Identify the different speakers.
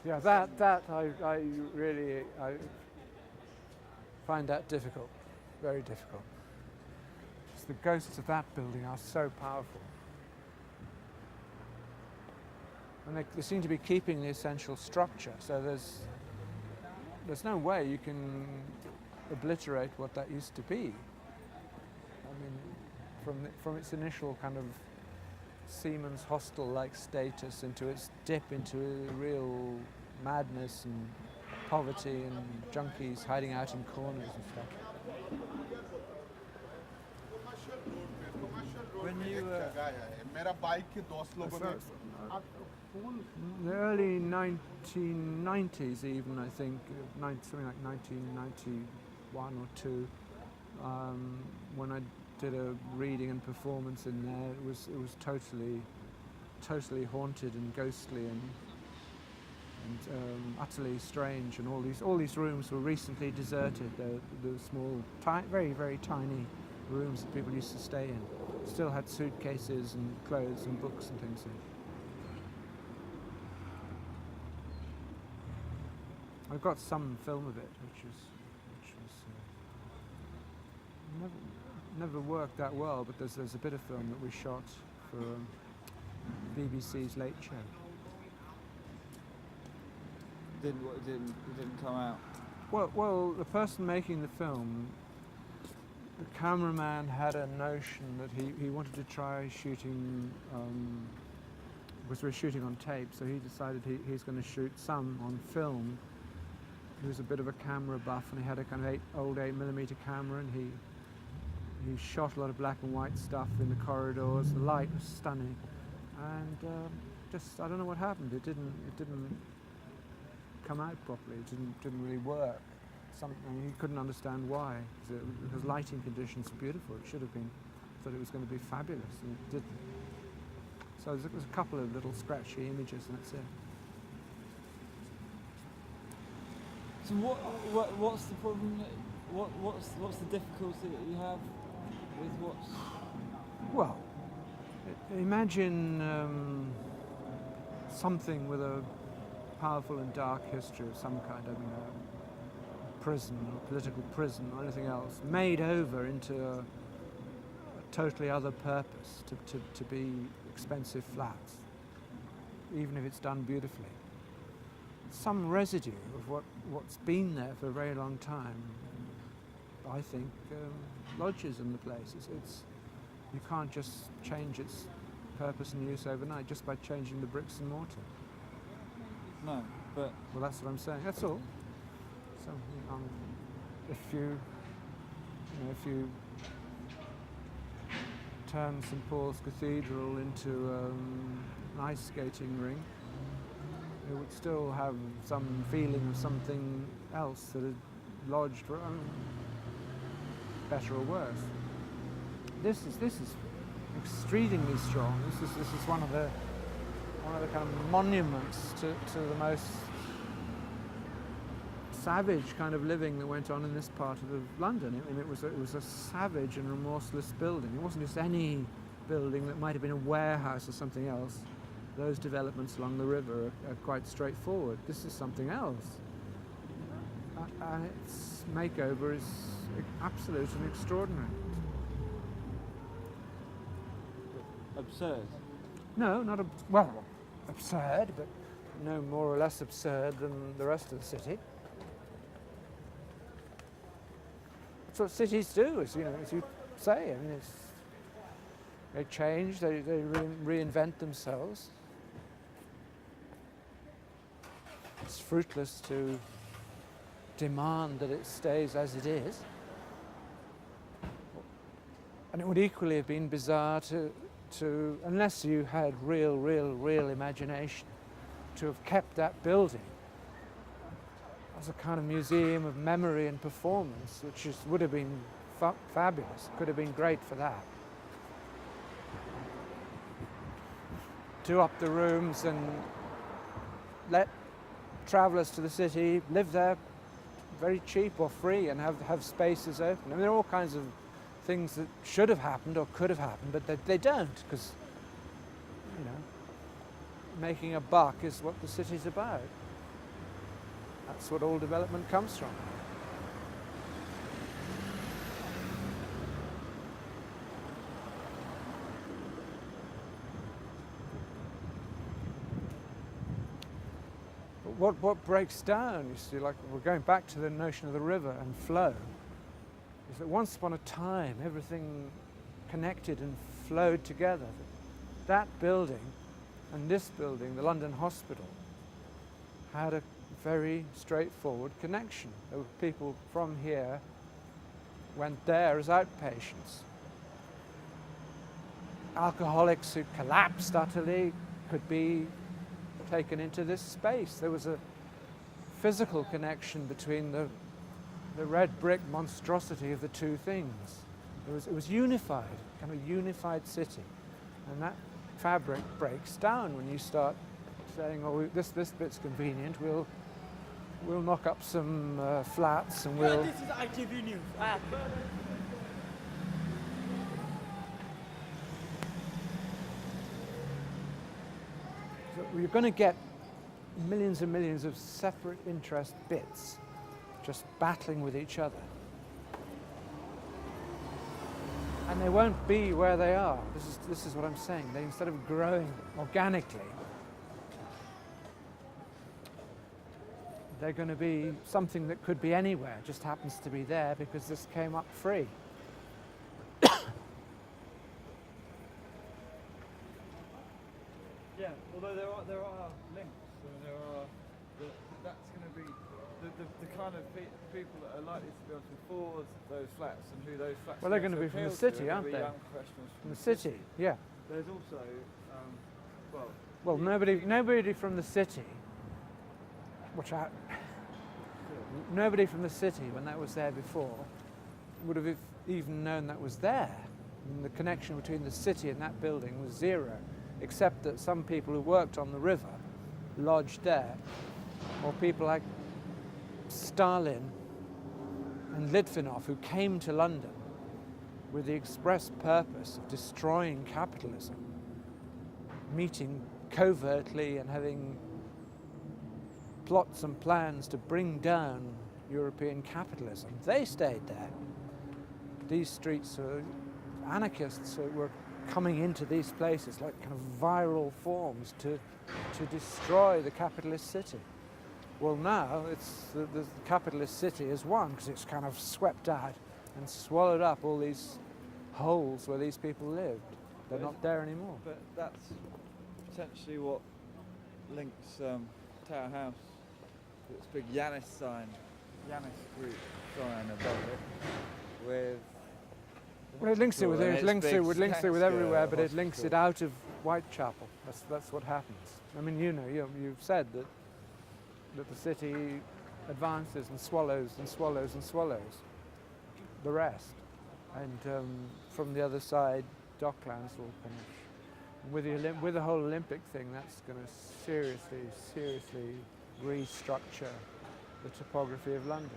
Speaker 1: Yeah, that I really find that difficult, very difficult. The ghosts of that building are so powerful. And they seem to be keeping the essential structure, so there's no way you can obliterate what that used to be. I mean, from its initial kind of seaman's hostel-like status into its dip into real madness and poverty and junkies hiding out in corners and stuff.
Speaker 2: When you
Speaker 1: the early 1990s even, I think, something like 1991 or 2, when I did a reading and performance in there, it was totally haunted and ghostly and utterly strange, and all these rooms were recently deserted. The small, very, very tiny rooms that people used to stay in still had suitcases and clothes and books and things in. I've got some film of it, which was never worked that well, but there's a bit of film that we shot for BBC's Late Show.
Speaker 2: It didn't come out.
Speaker 1: Well, the person making the film, the cameraman had a notion that he wanted to try shooting, because we were shooting on tape, so he decided he's going to shoot some on film. He was a bit of a camera buff, and he had a kind of old 8mm camera, and he shot a lot of black and white stuff in the corridors. The light was stunning, and just I don't know what happened. It didn't come out properly. It didn't really work. He couldn't understand why, because lighting conditions were beautiful. It should have been. Thought it was going to be fabulous, and it didn't. So there's a couple of little scratchy images, and that's it.
Speaker 2: So what's the problem? What's the difficulty that you have with what's?
Speaker 1: Well, imagine something with a powerful and dark history of some kind. I mean, a prison or political prison or anything else, made over into a totally other purpose to be expensive flats, even if it's done beautifully. Some residue of what's been there for a very long time, I think, lodges in the place. You can't just change its purpose and use overnight just by changing the bricks and mortar.
Speaker 2: No, but...
Speaker 1: Well, that's what I'm saying, that's all. So, if you turn St Paul's Cathedral into an ice skating rink, it would still have some feeling of something else that had lodged, better or worse. This is exceedingly strong. This is one of the kind of monuments to the most savage kind of living that went on in this part of London. I mean, it was a savage and remorseless building. It wasn't just any building that might have been a warehouse or something else. Those developments along the river are quite straightforward. This is something else. And its makeover is absolute and extraordinary.
Speaker 2: Absurd?
Speaker 1: No, not absurd, but no more or less absurd than the rest of the city. That's what cities do, as you say. I mean, they change, they reinvent themselves. It's fruitless to demand that it stays as it is. And it would equally have been bizarre to unless you had real imagination, to have kept that building as a kind of museum of memory and performance, which would have been fabulous. Could have been great for that. Do up the rooms and let travellers to the city live there very cheap or free and have spaces open. I mean, there are all kinds of things that should have happened or could have happened, but they don't, because making a buck is what the city's about. That's what all development comes from. But what breaks down, you see, like we're going back to the notion of the river and flow, is that once upon a time everything connected and flowed together. That building and this building, the London Hospital, had a very straightforward connection. There were people from here went there as outpatients. Alcoholics who collapsed utterly could be taken into this space. There was a physical connection between the red brick monstrosity of the two things. It was unified, kind of unified city. And that fabric breaks down when you start saying, oh, this bit's convenient, we'll knock up some flats and we'll...
Speaker 2: This is ITV News.
Speaker 1: So you're going to get millions and millions of separate interest bits just battling with each other. And they won't be where they are. This is what I'm saying. They, instead of growing organically, they're going to be something that could be anywhere, just happens to be there because this came up free.
Speaker 2: Yeah, although there are links, and that's going to be the kind of people that are likely to be able to afford those flats and who those flats.
Speaker 1: Well, they're going to be from the city, aren't they?
Speaker 2: Young professionals
Speaker 1: From the city, yeah.
Speaker 2: There's also,
Speaker 1: well, nobody from the city. Watch out. Nobody from the city, when that was there before, would have even known that was there. And the connection between the city and that building was zero, except that some people who worked on the river lodged there, or people like Stalin and Litvinov, who came to London with the express purpose of destroying capitalism, meeting covertly and having plots and plans to bring down European capitalism. They stayed there. These streets are anarchists who were coming into these places like kind of viral forms to destroy the capitalist city. Well, now it's the capitalist city is one because it's kind of swept out and swallowed up all these holes where these people lived. They're not there anymore.
Speaker 2: But that's potentially what links Tower House, this big Yanis sign, Yanis Group sign above it, with...
Speaker 1: Well, it links it with everywhere, but it links it out of Whitechapel. That's what happens. I mean, you've said that the city advances and swallows and swallows and swallows the rest, and from the other side, Docklands will finish. With the whole Olympic thing, that's going to seriously restructure the topography of London.